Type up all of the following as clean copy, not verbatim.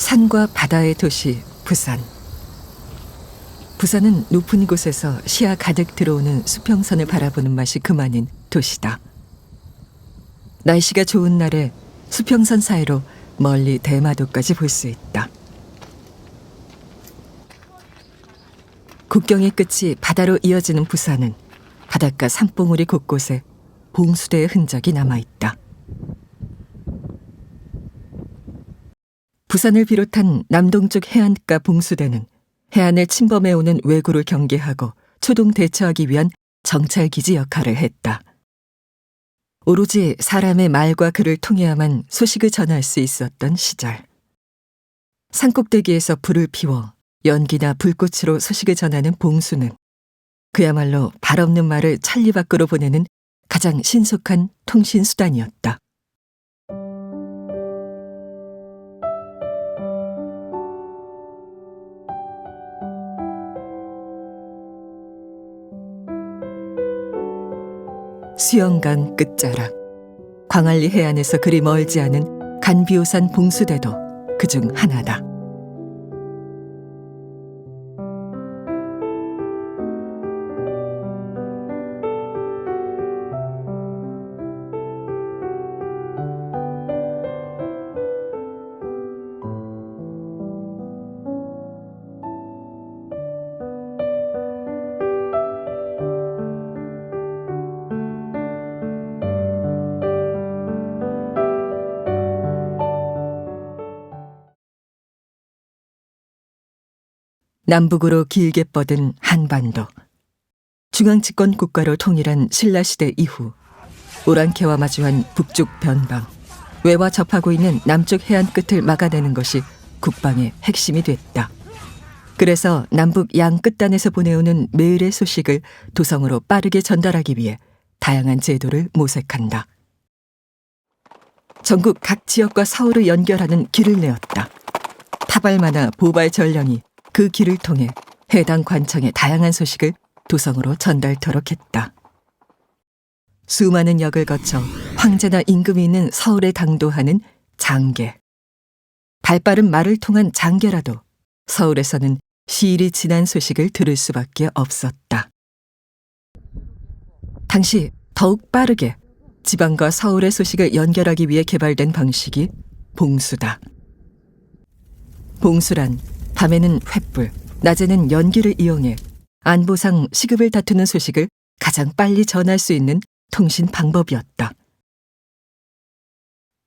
산과 바다의 도시 부산. 부산은 높은 곳에서 시야 가득 들어오는 수평선을 바라보는 맛이 그만인 도시다. 날씨가 좋은 날에 수평선 사이로 멀리 대마도까지 볼 수 있다. 국경의 끝이 바다로 이어지는 부산은 바닷가 산봉우리 곳곳에 봉수대의 흔적이 남아있다. 부산을 비롯한 남동쪽 해안가 봉수대는 해안을 침범해오는 왜구를 경계하고 초동 대처하기 위한 정찰기지 역할을 했다. 오로지 사람의 말과 글을 통해야만 소식을 전할 수 있었던 시절. 산꼭대기에서 불을 피워 연기나 불꽃으로 소식을 전하는 봉수는 그야말로 발 없는 말을 천리 밖으로 보내는 가장 신속한 통신 수단이었다. 수영강 끝자락, 광안리 해안에서 그리 멀지 않은 간비오산 봉수대도 그중 하나다. 남북으로 길게 뻗은 한반도. 중앙집권 국가로 통일한 신라시대 이후 오랑캐와 마주한 북쪽 변방, 외와 접하고 있는 남쪽 해안 끝을 막아내는 것이 국방의 핵심이 됐다. 그래서 남북 양 끝단에서 보내오는 메일의 소식을 도성으로 빠르게 전달하기 위해 다양한 제도를 모색한다. 전국 각 지역과 서울을 연결하는 길을 내었다. 타발마나 보발 전령이 그 길을 통해 해당 관청의 다양한 소식을 도성으로 전달토록 했다. 수많은 역을 거쳐 황제나 임금이 있는 서울에 당도하는 장계. 발빠른 말을 통한 장계라도 서울에서는 시일이 지난 소식을 들을 수밖에 없었다. 당시 더욱 빠르게 지방과 서울의 소식을 연결하기 위해 개발된 방식이 봉수다. 봉수란 밤에는 횃불, 낮에는 연기를 이용해 안보상 시급을 다투는 소식을 가장 빨리 전할 수 있는 통신 방법이었다.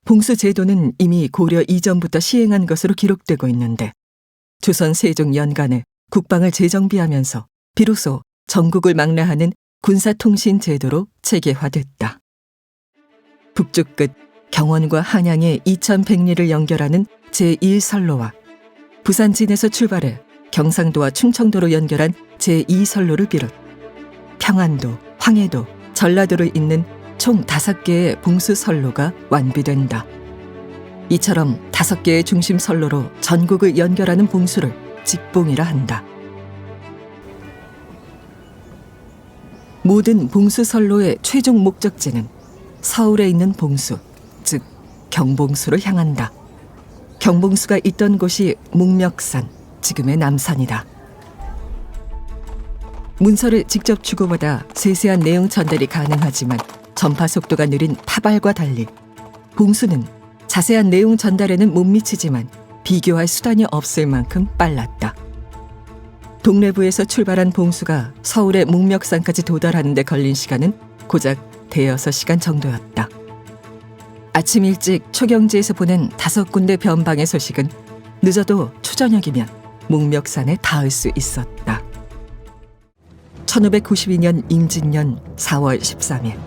봉수 제도는 이미 고려 이전부터 시행한 것으로 기록되고 있는데 조선 세종 연간에 국방을 재정비하면서 비로소 전국을 망라하는 군사통신 제도로 체계화됐다. 북쪽 끝 경원과 한양의 2100리를 연결하는 제1선로와 부산진에서 출발해 경상도와 충청도로 연결한 제2선로를 비롯 평안도, 황해도, 전라도를 잇는 총 5개의 봉수선로가 완비된다. 이처럼 5개의 중심선로로 전국을 연결하는 봉수를 직봉이라 한다. 모든 봉수선로의 최종 목적지는 서울에 있는 봉수, 즉 경봉수를 향한다. 경봉수가 있던 곳이 묵멱산, 지금의 남산이다. 문서를 직접 주고받아 세세한 내용 전달이 가능하지만 전파 속도가 느린 타발과 달리 봉수는 자세한 내용 전달에는 못 미치지만 비교할 수단이 없을 만큼 빨랐다. 동래부에서 출발한 봉수가 서울의 묵멱산까지 도달하는 데 걸린 시간은 고작 대여섯 시간 정도였다. 아침 일찍 초경지에서 보낸 5군데 변방의 소식은 늦어도 초저녁이면 묵멱산에 닿을 수 있었다. 1592년 임진년 4월 13일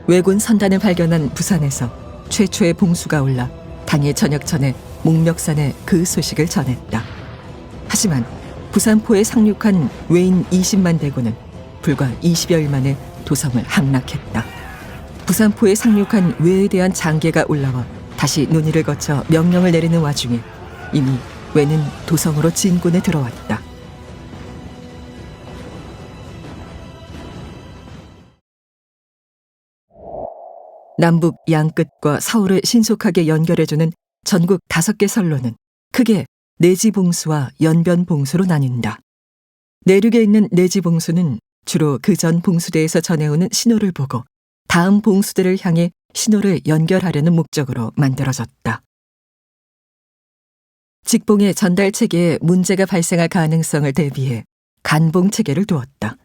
왜군 선단을 발견한 부산에서 최초의 봉수가 올라 당일 저녁 전에 묵멱산에 그 소식을 전했다. 하지만 부산포에 상륙한 왜인 20만 대군은 불과 20여일 만에 도성을 함락했다. 부산포에 상륙한 왜에 대한 장계가 올라와 다시 논의를 거쳐 명령을 내리는 와중에 이미 왜는 도성으로 진군에 들어왔다. 남북 양끝과 서울을 신속하게 연결해주는 전국 5개 선로는 크게 내지봉수와 연변봉수로 나뉜다. 내륙에 있는 내지봉수는 주로 그 전 봉수대에서 전해오는 신호를 보고 다음 봉수대를 향해 신호를 연결하려는 목적으로 만들어졌다. 직봉의 전달 체계에 문제가 발생할 가능성을 대비해 간봉 체계를 두었다.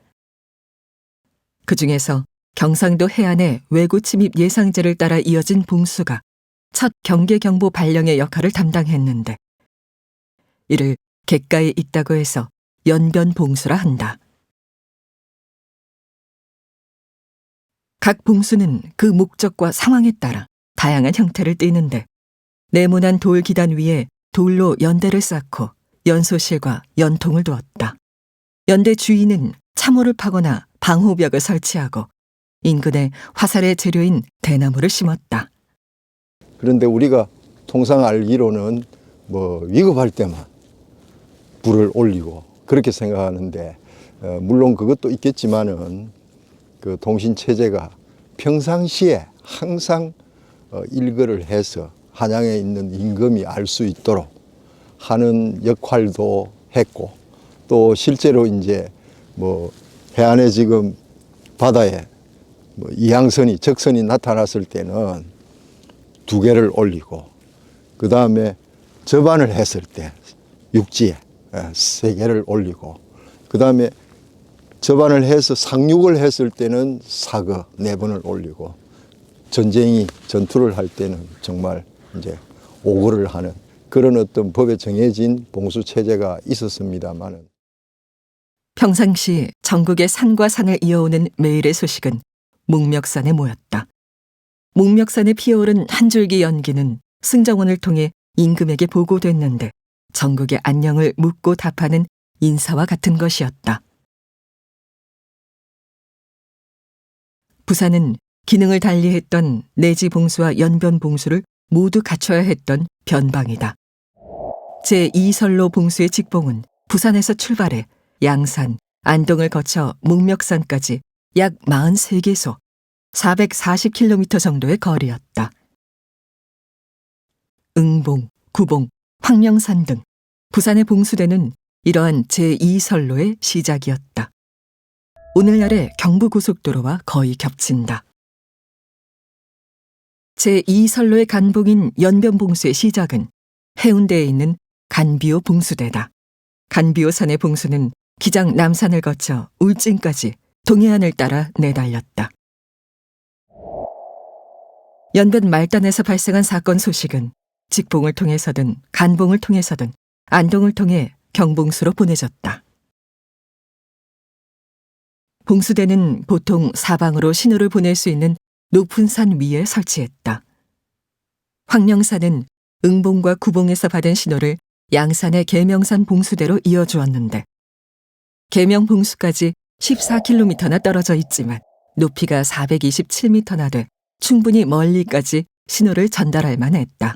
그 중에서 경상도 해안의 외구 침입 예상제를 따라 이어진 봉수가 첫 경계경보 발령의 역할을 담당했는데 이를 객가에 있다고 해서 연변봉수라 한다. 각 봉수는 그 목적과 상황에 따라 다양한 형태를 띠는데 네모난 돌 기단 위에 돌로 연대를 쌓고 연소실과 연통을 두었다. 연대 주위는 참호를 파거나 방호벽을 설치하고 인근에 화살의 재료인 대나무를 심었다. 그런데 우리가 통상 알기로는 위급할 때만 불을 올리고 그렇게 생각하는데 물론 그것도 있겠지만은 그 통신 체제가 평상시에 항상 일거를 해서 한양에 있는 임금이 알 수 있도록 하는 역할도 했고 또 실제로 이제 해안에 지금 바다에 이항선이 적선이 나타났을 때는 2개를 올리고 그 다음에 접안을 했을 때 육지에 3개를 올리고 그 다음에 접안을 해서 상륙을 했을 때는 사거 4번을 올리고 전투를 할 때는 정말 이제 5거를 하는 그런 어떤 법에 정해진 봉수 체제가 있었습니다만은 평상시 전국의 산과 산을 이어오는 매일의 소식은 묵멱산에 모였다. 묵멱산에 피어오른 한 줄기 연기는 승정원을 통해 임금에게 보고됐는데 전국의 안녕을 묻고 답하는 인사와 같은 것이었다. 부산은 기능을 달리했던 내지봉수와 연변봉수를 모두 갖춰야 했던 변방이다. 제2선로 봉수의 직봉은 부산에서 출발해 양산, 안동을 거쳐 묵멱산까지 약 43개소, 440km 정도의 거리였다. 응봉, 구봉, 황령산 등 부산의 봉수대는 이러한 제2선로의 시작이었다. 오늘날의 경부고속도로와 거의 겹친다. 제2선로의 간봉인 연변봉수의 시작은 해운대에 있는 간비호 봉수대다. 간비호산의 봉수는 기장 남산을 거쳐 울진까지 동해안을 따라 내달렸다. 연변 말단에서 발생한 사건 소식은 직봉을 통해서든 간봉을 통해서든 안동을 통해 경봉수로 보내졌다. 봉수대는 보통 사방으로 신호를 보낼 수 있는 높은 산 위에 설치했다. 황령산은 응봉과 구봉에서 받은 신호를 양산의 계명산 봉수대로 이어주었는데 계명봉수까지 14km나 떨어져 있지만 높이가 427m나 돼 충분히 멀리까지 신호를 전달할 만했다.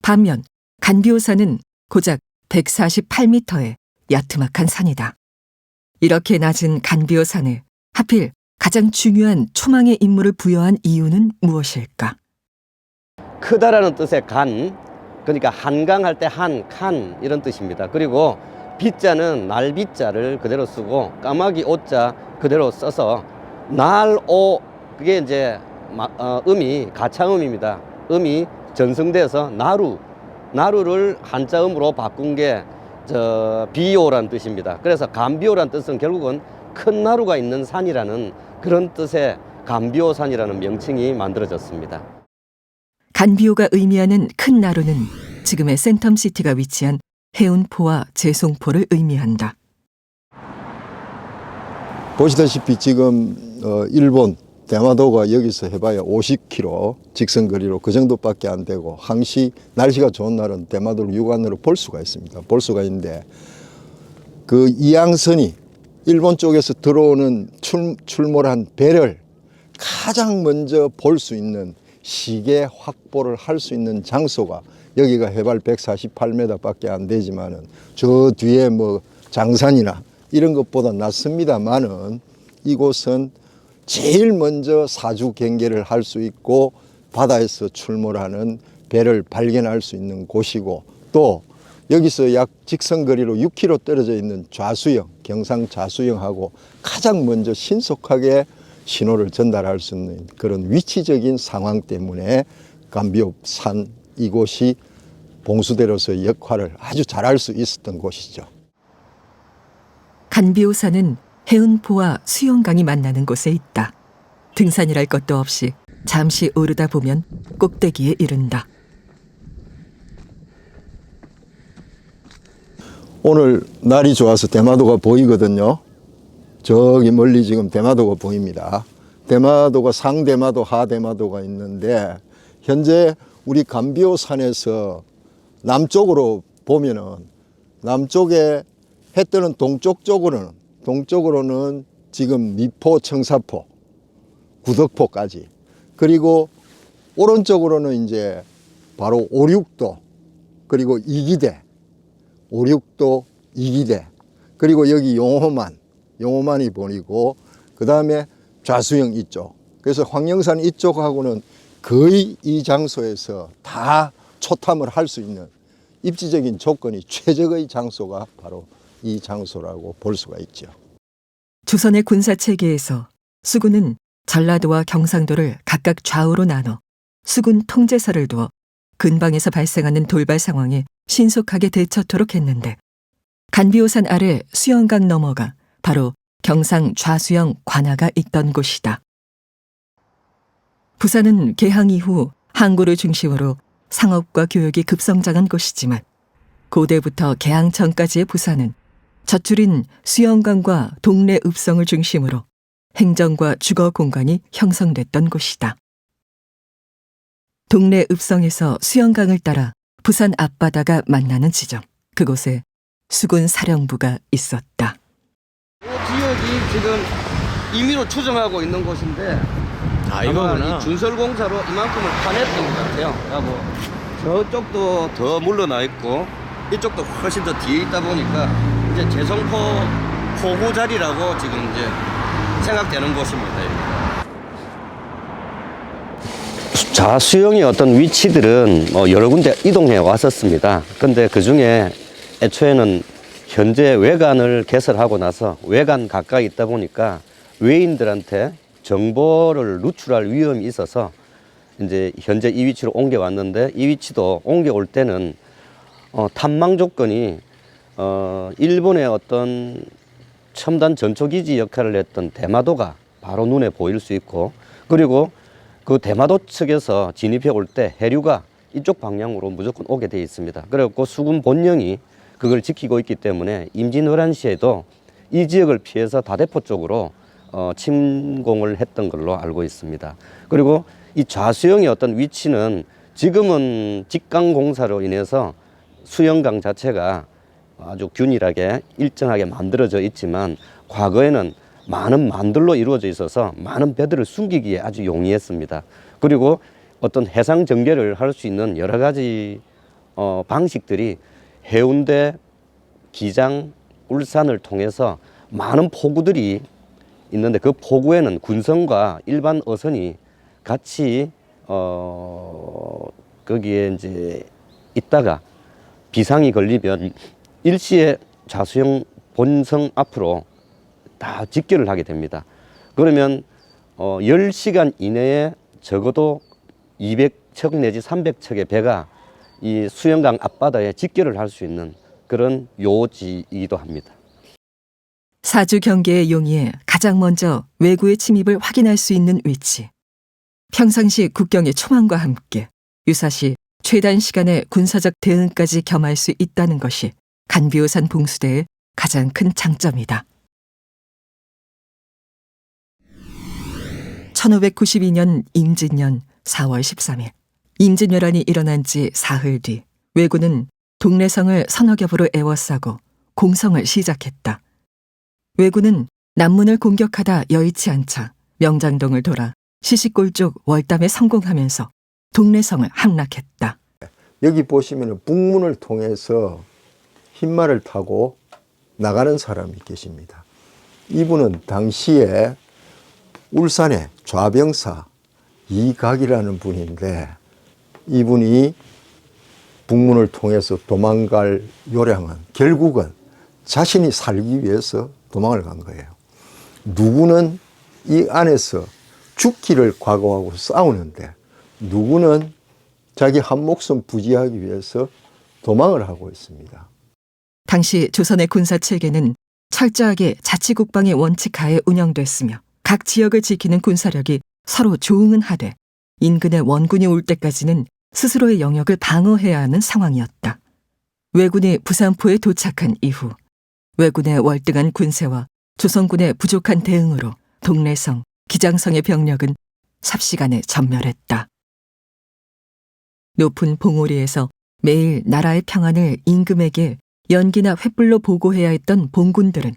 반면 간비호산은 고작 148m의 야트막한 산이다. 이렇게 낮은 간비호산에 하필 가장 중요한 초망의 임무를 부여한 이유는 무엇일까? 크다라는 뜻의 간, 그러니까 한강할 때 한, 칸 이런 뜻입니다. 그리고 비자는 날비자를 그대로 쓰고 까마귀 오자 그대로 써서 날오, 그게 이제 음이 가차음입니다. 음이 전승돼서 나루를 한자음으로 바꾼 게 비오란 뜻입니다. 그래서 간비오란 뜻은 결국은 큰 나루가 있는 산이라는 그런 뜻의 간비오산이라는 명칭이 만들어졌습니다. 간비호가 의미하는 큰 나루는 지금의 센텀시티가 위치한 해운포와 제송포를 의미한다. 보시다시피 지금 일본 대마도가 여기서 해봐야 50km 직선거리로 그 정도밖에 안 되고 항시 날씨가 좋은 날은 대마도를 육안으로 볼 수가 있습니다. 볼 수가 있는데 그 이항선이 일본 쪽에서 들어오는 출몰한 배를 가장 먼저 볼 수 있는 시계 확보를 할 수 있는 장소가 여기가 해발 148m밖에 안 되지만은 저 뒤에 장산이나 이런 것보다 낫습니다만은 이곳은 제일 먼저 사주 경계를 할 수 있고 바다에서 출몰하는 배를 발견할 수 있는 곳이고, 또 여기서 약 직선거리로 6km 떨어져 있는 좌수영, 경상 좌수영하고 가장 먼저 신속하게 신호를 전달할 수 있는 그런 위치적인 상황 때문에 감비옥산 이곳이 봉수대로서의 역할을 아주 잘할 수 있었던 곳이죠. 간비오산은 해운포와 수영강이 만나는 곳에 있다. 등산이랄 것도 없이 잠시 오르다 보면 꼭대기에 이른다. 오늘 날이 좋아서 대마도가 보이거든요. 저기 멀리 지금 대마도가 보입니다. 대마도가 상대마도, 하대마도가 있는데, 현재 우리 감비오산에서 남쪽으로 보면은, 남쪽에 해 뜨는 동쪽으로는 지금 미포, 청사포, 구덕포까지, 그리고 오른쪽으로는 이제 바로 오륙도, 그리고 이기대, 오륙도, 이기대, 그리고 여기 용호만이 보이고, 그 다음에 좌수영 이쪽. 그래서 황령산 이쪽하고는 거의 이 장소에서 다 초탐을 할 수 있는 입지적인 조건이 최적의 장소가 바로 이 장소라고 볼 수가 있죠. 조선의 군사 체계에서 수군은 전라도와 경상도를 각각 좌우로 나눠 수군 통제사를 두어 근방에서 발생하는 돌발 상황에 신속하게 대처토록 했는데, 간비오산 아래 수영강 너머가 바로 경상 좌수영 관하가 있던 곳이다. 부산은 개항 이후 항구를 중심으로 상업과 교육이 급성장한 곳이지만, 고대부터 개항 전까지의 부산은 젖줄인 수영강과 동래 읍성을 중심으로 행정과 주거 공간이 형성됐던 곳이다. 동래 읍성에서 수영강을 따라 부산 앞바다가 만나는 지점, 그곳에 수군 사령부가 있었다. 이 지역이 지금 임의로 추정하고 있는 곳인데, 아마 이거구나. 이 준설공사로 이만큼을 파냈던 것 같아요. 그리고 저쪽도 더 물러나 있고 이쪽도 훨씬 더 뒤에 있다 보니까 이제 재성포 포구 자리라고 지금 이제 생각되는 곳입니다. 좌수영의 어떤 위치들은 여러 군데 이동해 왔었습니다. 근데 그 중에 애초에는 현재 외관을 개설하고 나서 외관 가까이 있다 보니까 외인들한테 정보를 누출할 위험이 있어서 이제 현재 이 위치로 옮겨왔는데, 이 위치도 옮겨올 때는 탐망 조건이 일본의 어떤 첨단 전초기지 역할을 했던 대마도가 바로 눈에 보일 수 있고, 그리고 그 대마도 측에서 진입해 올 때 해류가 이쪽 방향으로 무조건 오게 되어 있습니다. 그래갖고 수군 본령이 그걸 지키고 있기 때문에 임진왜란시에도 이 지역을 피해서 다대포 쪽으로 침공을 했던 걸로 알고 있습니다. 그리고 이 좌수영의 어떤 위치는 지금은 직강공사로 인해서 수영강 자체가 아주 균일하게 일정하게 만들어져 있지만, 과거에는 많은 만들로 이루어져 있어서 많은 배들을 숨기기에 아주 용이했습니다. 그리고 어떤 해상 전개를 할 수 있는 여러 가지 방식들이 해운대, 기장, 울산을 통해서 많은 포구들이 있는데, 그 포구에는 군선과 일반 어선이 같이 거기에 이제 있다가 비상이 걸리면 일시에 좌수영 본성 앞으로 다 직결을 하게 됩니다. 그러면 10시간 이내에 적어도 200척 내지 300척의 배가 이 수영강 앞바다에 직결을 할 수 있는 그런 요지이기도 합니다. 사주 경계의 용이에 가장 먼저 외구의 침입을 확인할 수 있는 위치. 평상시 국경의 초망과 함께 유사시 최단 시간의 군사적 대응까지 겸할 수 있다는 것이 간비오산 봉수대의 가장 큰 장점이다. 1592년 임진년 4월 13일, 임진왜란이 일어난 지 사흘 뒤 왜구는 동래성을 서너 겹으로 에워싸고 공성을 시작했다. 왜구는 남문을 공격하다 여의치 않자 명장동을 돌아 시시골 쪽 월담에 성공하면서 동래성을 함락했다. 여기 보시면 북문을 통해서 흰말을 타고 나가는 사람이 계십니다. 이분은 당시에 울산의 좌병사 이각이라는 분인데, 이분이 북문을 통해서 도망갈 요량은 결국은 자신이 살기 위해서 도망을 간 거예요. 누구는 이 안에서 죽기를 각오하고 싸우는데 누구는 자기 한 목숨 부지하기 위해서 도망을 하고 있습니다. 당시 조선의 군사 체계는 철저하게 자치국방의 원칙 하에 운영됐으며 각 지역을 지키는 군사력이 서로 조응은 하되 인근에 원군이 올 때까지는 스스로의 영역을 방어해야 하는 상황이었다. 왜군이 부산포에 도착한 이후 왜군의 월등한 군세와 조선군의 부족한 대응으로 동래성, 기장성의 병력은 삽시간에 전멸했다. 높은 봉오리에서 매일 나라의 평안을 임금에게 연기나 횃불로 보고해야 했던 봉군들은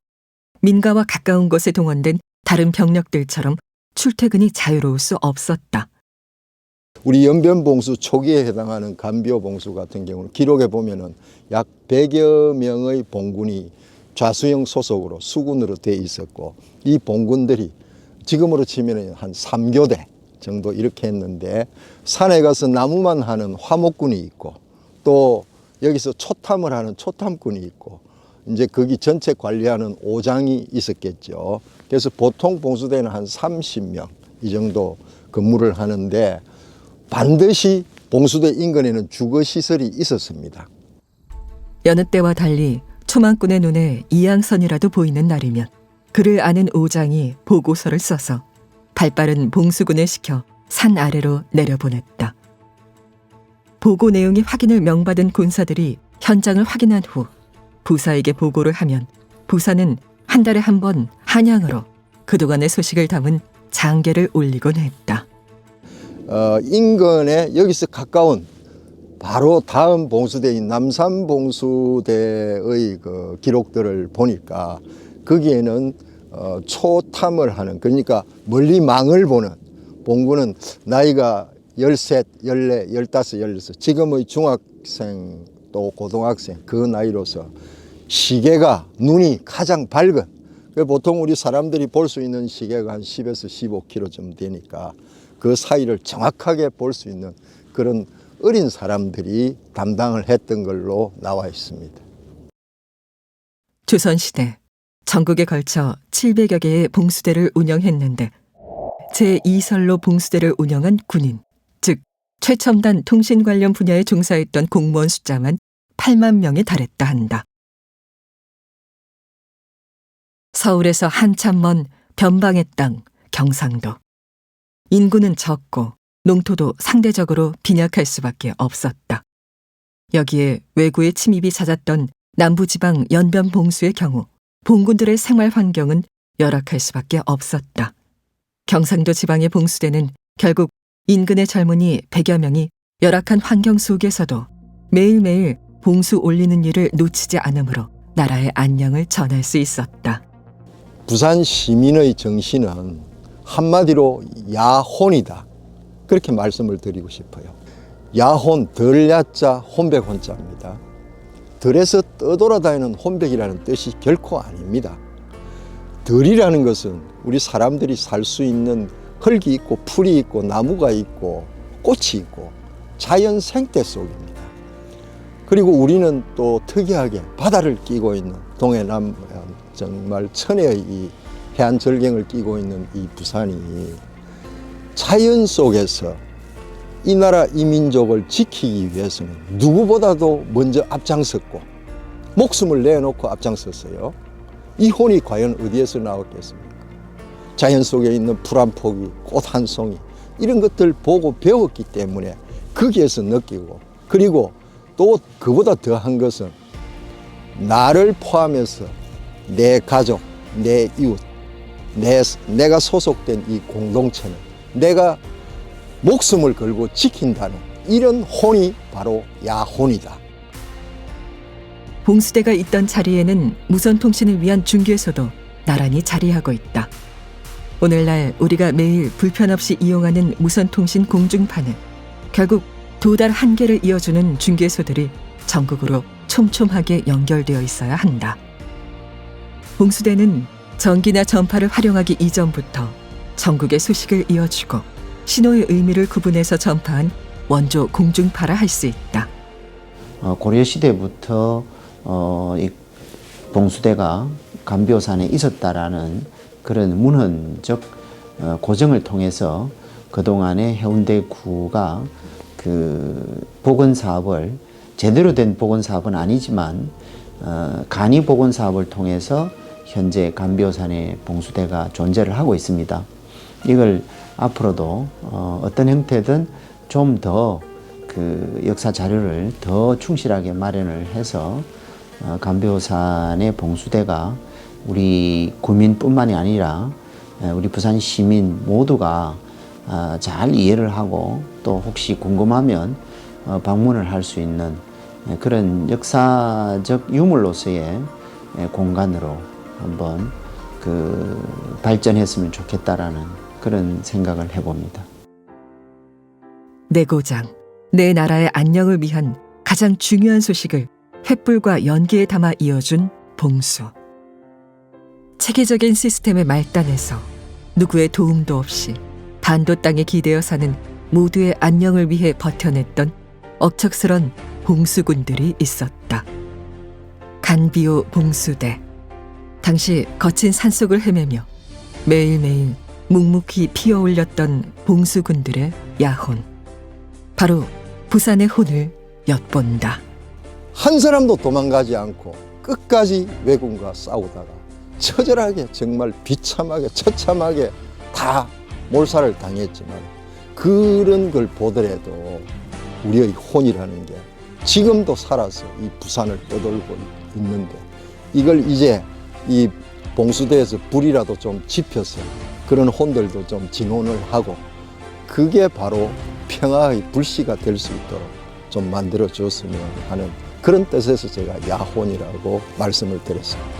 민가와 가까운 곳에 동원된 다른 병력들처럼 출퇴근이 자유로울 수 없었다. 우리 연변봉수 초기에 해당하는 간비호봉수 같은 경우는 기록에 보면은 약 100여 명의 봉군이 좌수영 소속으로 수군으로 돼 있었고 이 봉군들이 지금으로 치면 한 3교대 정도 이렇게 했는데 산에 가서 나무만 하는 화목군이 있고 또 여기서 초탐을 하는 초탐군이 있고 이제 거기 전체 관리하는 오장이 있었겠죠. 그래서 보통 봉수대는 한 30명 이 정도 근무를 하는데 반드시 봉수대 인근에는 주거시설이 있었습니다. 여느 때와 달리 초망꾼의 눈에 이양선이라도 보이는 날이면 그를 아는 오장이 보고서를 써서 발빠른 봉수군을 시켜 산 아래로 내려보냈다. 보고 내용이 확인을 명받은 군사들이 현장을 확인한 후 부사에게 보고를 하면 부사는 한 달에 한 번 한양으로 그동안의 소식을 담은 장계를 올리곤 했다. 인근에 여기서 가까운 바로 다음 봉수대인 남산봉수대의 그 기록들을 보니까 거기에는 초탐을 하는 그러니까 멀리 망을 보는 봉군은 나이가 13, 14, 15, 16 지금의 중학생 또 고등학생 그 나이로서 시계가 눈이 가장 밝은 보통 우리 사람들이 볼 수 있는 시계가 한 10에서 15km쯤 되니까 그 사이를 정확하게 볼 수 있는 그런 어린 사람들이 담당을 했던 걸로 나와 있습니다. 조선시대 전국에 걸쳐 700여 개의 봉수대를 운영했는데 제2선로 봉수대를 운영한 군인, 즉 최첨단 통신 관련 분야에 종사했던 공무원 숫자만 8만 명에 달했다 한다. 서울에서 한참 먼 변방의 땅, 경상도. 인구는 적고 농토도 상대적으로 빈약할 수밖에 없었다. 여기에 외구의 침입이 잦았던 남부지방 연변 봉수의 경우 봉군들의 생활 환경은 열악할 수밖에 없었다. 경상도 지방의 봉수대는 결국 인근의 젊은이 100여 명이 열악한 환경 속에서도 매일매일 봉수 올리는 일을 놓치지 않으므로 나라의 안녕을 전할 수 있었다. 부산 시민의 정신은 한마디로 야혼이다. 그렇게 말씀을 드리고 싶어요. 야혼, 덜 야자, 혼백 혼자입니다. 덜에서 떠돌아다니는 혼백이라는 뜻이 결코 아닙니다. 덜이라는 것은 우리 사람들이 살 수 있는 흙이 있고 풀이 있고 나무가 있고 꽃이 있고 자연 생태 속입니다. 그리고 우리는 또 특이하게 바다를 끼고 있는 동해남 정말 천혜의 이 해안 절경을 끼고 있는 이 부산이 자연 속에서 이 나라 이 민족을 지키기 위해서는 누구보다도 먼저 앞장섰고 목숨을 내놓고 앞장섰어요. 이 혼이 과연 어디에서 나왔겠습니까? 자연 속에 있는 풀 한 포기, 꽃 한 송이 이런 것들 보고 배웠기 때문에 거기에서 느끼고 그리고 또 그보다 더한 것은 나를 포함해서 내 가족, 내 이웃, 내가 소속된 이 공동체는 내가 목숨을 걸고 지킨다는 이런 혼이 바로 야혼이다. 봉수대가 있던 자리에는 무선통신을 위한 중개소도 나란히 자리하고 있다. 오늘날 우리가 매일 불편 없이 이용하는 무선통신 공중파는 결국 두 달 한 개를 이어주는 중개소들이 전국으로 촘촘하게 연결되어 있어야 한다. 봉수대는 전기나 전파를 활용하기 이전부터 전국의 소식을 이어주고 신호의 의미를 구분해서 전파한 원조 공중파라 할 수 있다. 고려 시대부터 이 봉수대가 감비오산에 있었다라는 그런 문헌적 고증을 통해서 그동안의 해운대구가 그 복원 사업을 제대로 된 복원 사업은 아니지만 간이 복원 사업을 통해서 현재 감비오산에 봉수대가 존재를 하고 있습니다. 이걸 앞으로도 어떤 형태든 좀 더 그 역사 자료를 더 충실하게 마련을 해서 감비오산의 봉수대가 우리 구민뿐만이 아니라 우리 부산 시민 모두가 잘 이해를 하고 또 혹시 궁금하면 방문을 할 수 있는 그런 역사적 유물로서의 공간으로 한번 그 발전했으면 좋겠다라는 그런 생각을 해봅니다. 내 고장, 내 나라의 안녕을 위한 가장 중요한 소식을 횃불과 연기에 담아 이어준 봉수. 체계적인 시스템의 말단에서 누구의 도움도 없이 반도 땅에 기대어 사는 모두의 안녕을 위해 버텨냈던 억척스런 봉수군들이 있었다. 간비오 봉수대. 당시 거친 산속을 헤매며 매일매일 묵묵히 피어올렸던 봉수군들의 야혼. 바로 부산의 혼을 엿본다. 한 사람도 도망가지 않고 끝까지 왜군과 싸우다가 처절하게 정말 비참하게 처참하게 다 몰살을 당했지만 그런 걸 보더라도 우리의 혼이라는 게 지금도 살아서 이 부산을 떠돌고 있는데 이걸 이제 이 봉수대에서 불이라도 좀 지펴서 그런 혼들도 좀 증언을 하고 그게 바로 평화의 불씨가 될 수 있도록 좀 만들어 줬으면 하는 그런 뜻에서 제가 야혼이라고 말씀을 드렸습니다.